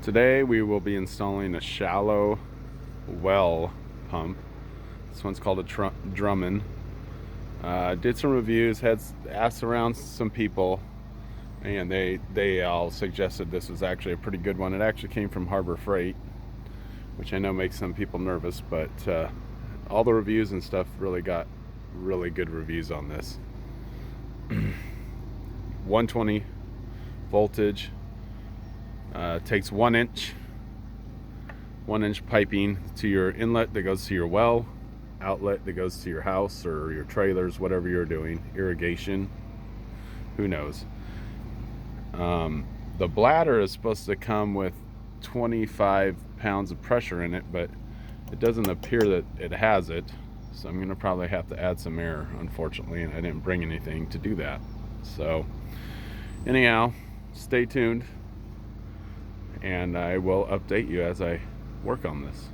Today we will be installing a shallow well pump. This one's called a Drummond. Did some reviews, had asked around some people, and they all suggested this was actually a pretty good one. It actually came from Harbor Freight, which I know makes some people nervous, but all the reviews and stuff really got really good reviews on this. 120 voltage. Takes 1 inch piping to your inlet that goes to your well, outlet that goes to your house or your trailers, whatever you're doing, irrigation, who knows. The bladder is supposed to come with 25 pounds of pressure in it, but it doesn't appear that it has it, so I'm gonna probably have to add some air, unfortunately, and I didn't bring anything to do that. So anyhow, stay tuned, and I will update you as I work on this.